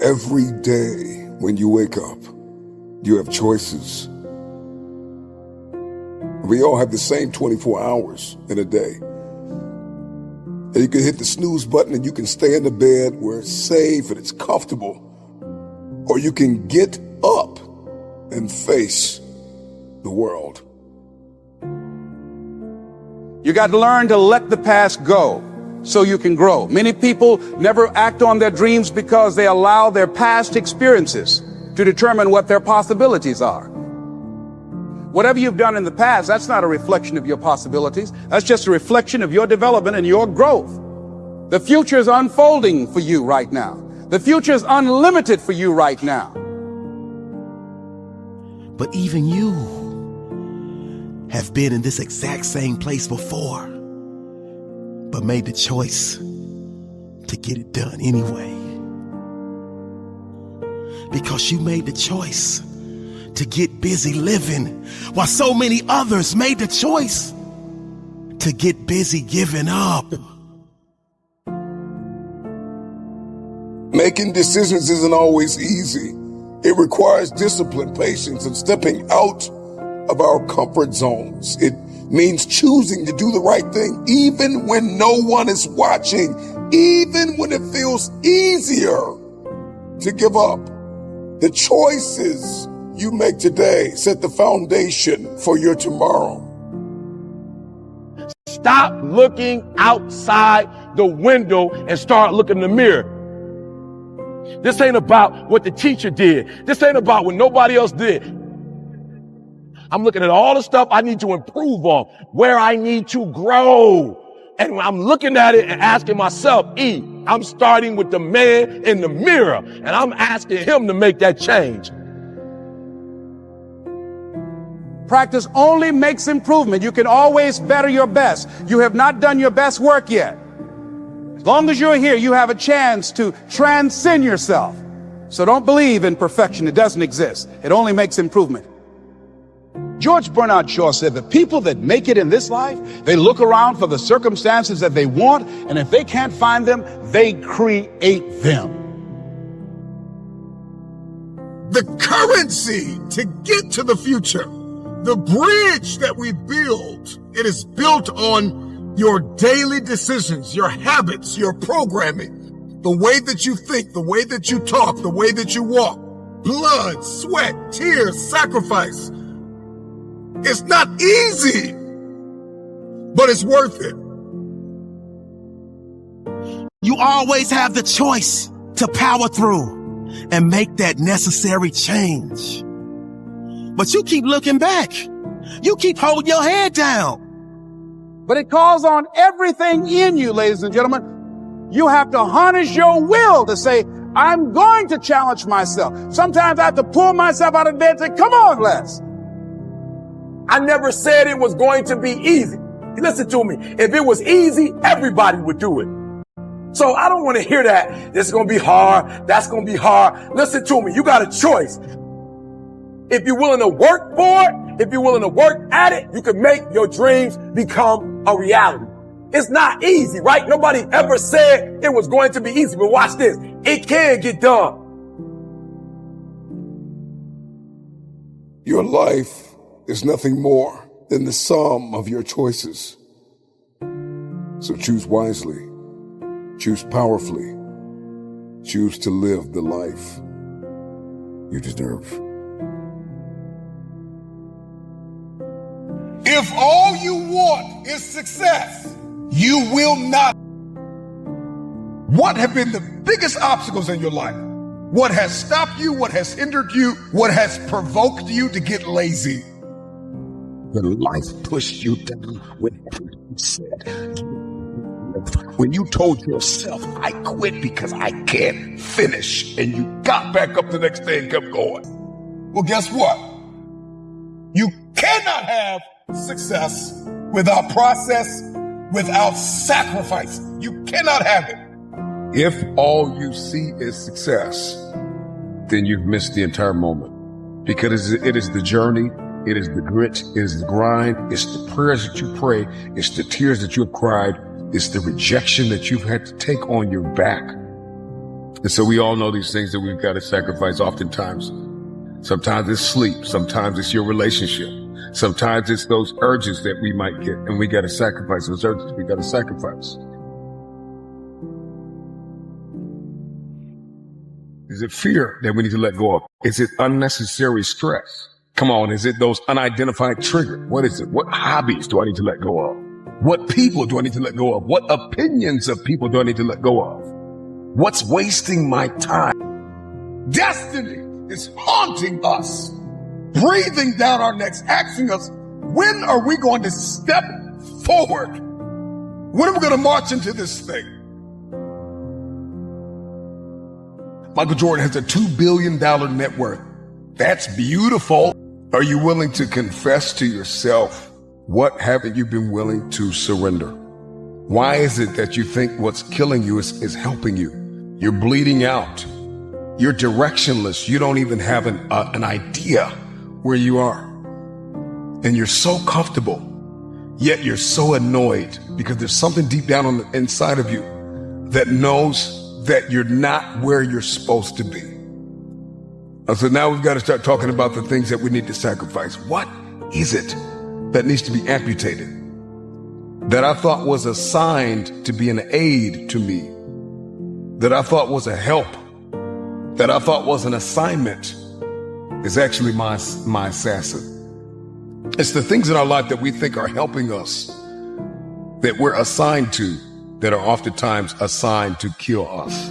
Every day when you wake up, you have choices. We all have the same 24 hours in a day. And you can hit the snooze button and you can stay in the bed where it's safe and it's comfortable. Or you can get up and face the world. You got to learn to let the past go so you can grow. Many people never act on their dreams because they allow their past experiences to determine what their possibilities are. Whatever you've done in the past, that's not a reflection of your possibilities. That's just a reflection of your development and your growth. The future is unfolding for you right now. The future is unlimited for you right now. But even you have been in this exact same place before, but made the choice to get it done anyway. Because you made the choice to get busy living, while so many others made the choice to get busy giving up. Making decisions isn't always easy. It requires discipline, patience, and stepping out of our comfort zones. It means choosing to do the right thing, even when no one is watching, even when it feels easier to give up. The choices you make today set the foundation for your tomorrow. Stop looking outside the window and start looking in the mirror. This ain't about what the teacher did. This ain't about what nobody else did. I'm looking at all the stuff I need to improve on, where I need to grow. And I'm looking at it and asking myself, I'm starting with the man in the mirror, and I'm asking him to make that change. Practice only makes improvement. You can always better your best. You have not done your best work yet. As long as you're here, you have a chance to transcend yourself. So don't believe in perfection. It doesn't exist. It only makes improvement. George Bernard Shaw said that people that make it in this life, they look around for the circumstances that they want, and if they can't find them, they create them. The currency to get to the future, the bridge that we build, it is built on your daily decisions, your habits, your programming, the way that you think, the way that you talk, the way that you walk, blood, sweat, tears, sacrifice. It's not easy, but it's worth it. You always have the choice to power through and make that necessary change. But you keep looking back. You keep holding your head down. But it calls on everything in you, ladies and gentlemen. You have to harness your will to say, I'm going to challenge myself. Sometimes I have to pull myself out of bed and say, come on, Les. I never said it was going to be easy. Listen to me. If it was easy, everybody would do it. So I don't want to hear that. This is going to be hard. That's going to be hard. Listen to me. You got a choice. If you're willing to work for it, if you're willing to work at it, you can make your dreams become a reality. It's not easy, right? Nobody ever said it was going to be easy, but watch this. It can get done. Your life is nothing more than the sum of your choices. So choose wisely, choose powerfully, choose to live the life you deserve. If all you want is success, you will not. What have been the biggest obstacles in your life? What has stopped you? What has hindered you? What has provoked you to get lazy? When life pushed you down, when you said, when you told yourself, I quit because I can't finish, and you got back up the next day and kept going. Well, guess what? You cannot have success without process, without sacrifice. You cannot have it. If all you see is success, then you've missed the entire moment. Because it is the journey, it is the grit, it is the grind, it's the prayers that you pray, it's the tears that you have cried, it's the rejection that you've had to take on your back. And so we all know these things that we've got to sacrifice oftentimes. Sometimes it's sleep. Sometimes it's your relationship. Sometimes it's those urges that we might get, and we got to sacrifice those urges. We got to sacrifice. Is it fear that we need to let go of? Is it unnecessary stress? Come on, is it those unidentified triggers? What is it? What hobbies do I need to let go of? What people do I need to let go of? What opinions of people do I need to let go of? What's wasting my time? Destiny is haunting us, breathing down our necks, asking us, when are we going to step forward? When are we going to march into this thing? Michael Jordan has a $2 billion net worth. That's beautiful. Are you willing to confess to yourself, what haven't you been willing to surrender? Why is it that you think what's killing you is helping you? You're bleeding out. You're directionless. You don't even have an idea where you are. And you're so comfortable, yet you're so annoyed because there's something deep down on the inside of you that knows that you're not where you're supposed to be. And so now we've got to start talking about the things that we need to sacrifice. What is it that needs to be amputated? That I thought was assigned to be an aid to me. That I thought was a help. That I thought was an assignment is actually my assassin. It's the things in our life that we think are helping us, that we're assigned to, that are oftentimes assigned to kill us.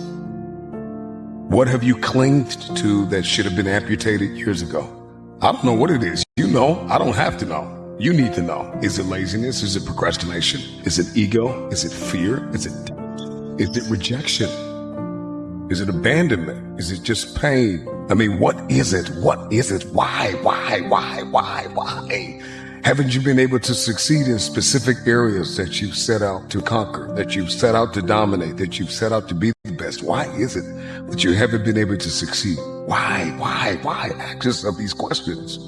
What have you clinged to that should have been amputated years ago? I don't know what it is. You know, I don't have to know. You need to know. Is it laziness? Is it procrastination? Is it ego? Is it fear? Is it doubt? Is it rejection? Is it abandonment? Is it just pain? I mean, what is it? What is it? Why? Haven't you been able to succeed in specific areas that you've set out to conquer, that you've set out to dominate, that you've set out to be the best? Why is it that you haven't been able to succeed? Why? Ask yourself these questions.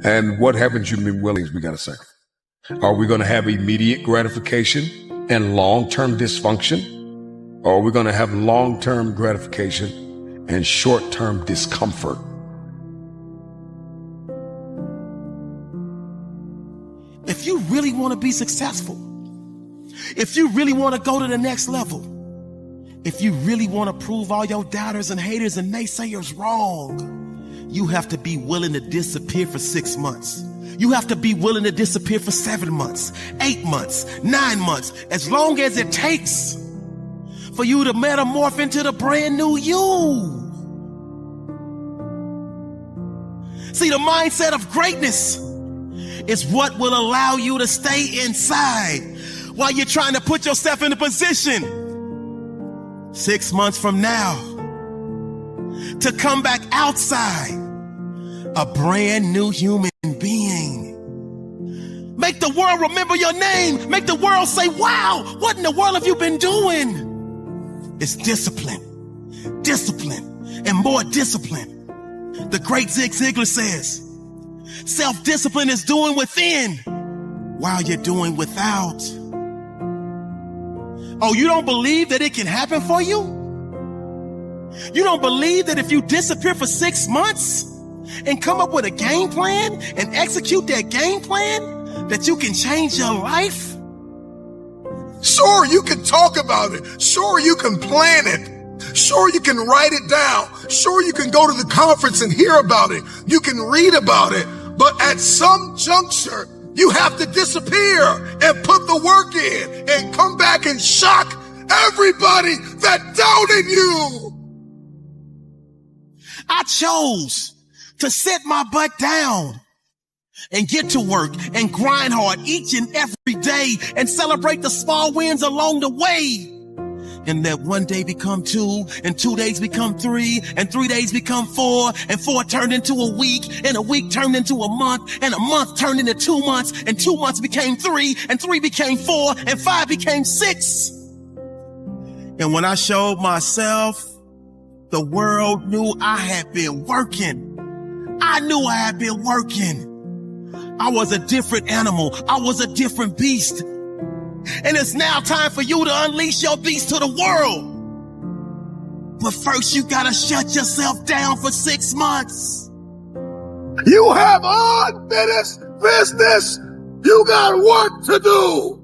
And what haven't you been willing? We got to sacrifice. Are we going to have immediate gratification and long-term dysfunction? Or are we going to have long-term gratification and short-term discomfort? If you really want to be successful, if you really want to go to the next level, if you really want to prove all your doubters and haters and naysayers wrong, you have to be willing to disappear for 6 months. You have to be willing to disappear for 7 months, 8 months, 9 months, as long as it takes for you to metamorph into the brand new you. See, the mindset of greatness is what will allow you to stay inside while you're trying to put yourself in a position 6 months from now to come back outside a brand new human being. Make the world remember your name. Make the world say, wow, what in the world have you been doing? It's discipline, and more discipline. The great Zig Ziglar says, self-discipline is doing within while you're doing without. Oh, you don't believe that it can happen for you? You don't believe that if you disappear for 6 months and come up with a game plan and execute that game plan, that you can change your life? Sure, you can talk about it. Sure, you can plan it. Sure, you can write it down. Sure, you can go to the conference and hear about it. You can read about it. But at some juncture, you have to disappear and put the work in and come back and shock everybody that doubted you. I chose to sit my butt down and get to work and grind hard each and every day and celebrate the small wins along the way. And that one day become 2, and 2 days become 3, and 3 days become 4, and 4 turned into a week, and a week turned into a month, and a month turned into 2 months, and 2 months became 3, and 3 became 4, and 5 became 6. And when I showed myself, the world knew I had been working. I knew I had been working. I was a different animal. I was a different beast. And it's now time for you to unleash your beast to the world. But first, you gotta shut yourself down for 6 months. You have unfinished business. You got work to do.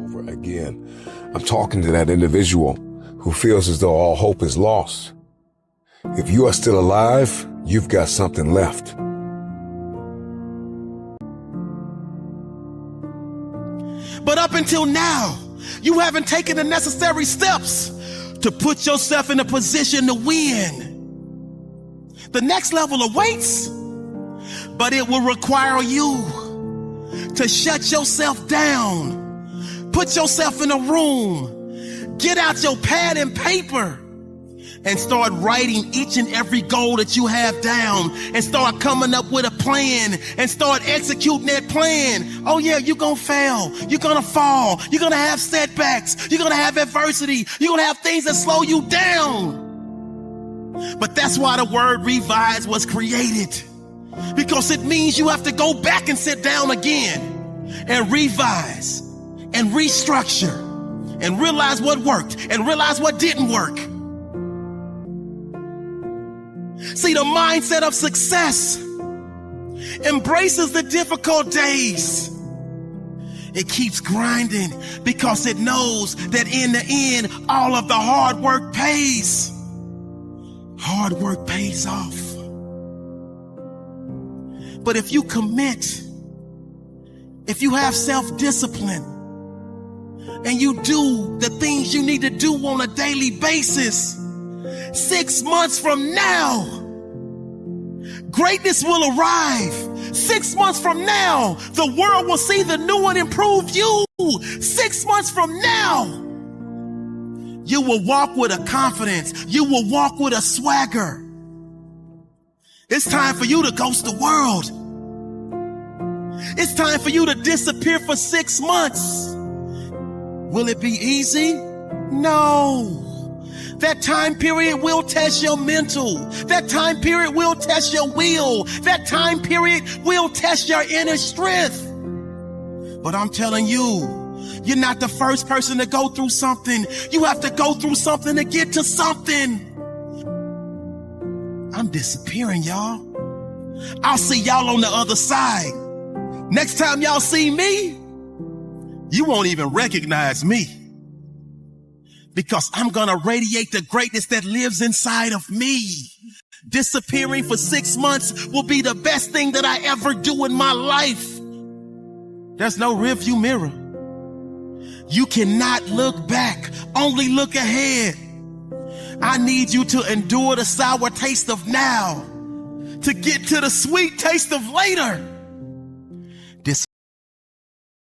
Over again, I'm talking to that individual who feels as though all hope is lost. If you are still alive, you've got something left. But up until now, you haven't taken the necessary steps to put yourself in a position to win. The next level awaits, but it will require you to shut yourself down, put yourself in a room, get out your pad and paper, and start writing each and every goal that you have down, and start coming up with a plan and start executing that plan. Oh yeah, you're gonna fail. You're gonna fall. You're gonna have setbacks. You're gonna have adversity. You're gonna have things that slow you down. But that's why the word revise was created, because it means you have to go back and sit down again and revise and restructure and realize what worked and realize what didn't work. See, the mindset of success embraces the difficult days. It keeps grinding because it knows that in the end, all of the hard work pays. Hard work pays off. But if you commit, if you have self-discipline, and you do the things you need to do on a daily basis, 6 months from now, greatness will arrive. 6 months from now, the world will see the new and improved you. 6 months from now, you will walk with a confidence. You will walk with a swagger. It's time for you to ghost the world. It's time for you to disappear for 6 months. Will it be easy? No. That time period will test your mental. That time period will test your will. That time period will test your inner strength. But I'm telling you, you're not the first person to go through something. You have to go through something to get to something. I'm disappearing, y'all. I'll see y'all on the other side. Next time y'all see me, you won't even recognize me, because I'm gonna radiate the greatness that lives inside of me. Disappearing for 6 months will be the best thing that I ever do in my life. There's no rearview mirror. You cannot look back, only look ahead. I need you to endure the sour taste of now to get to the sweet taste of later.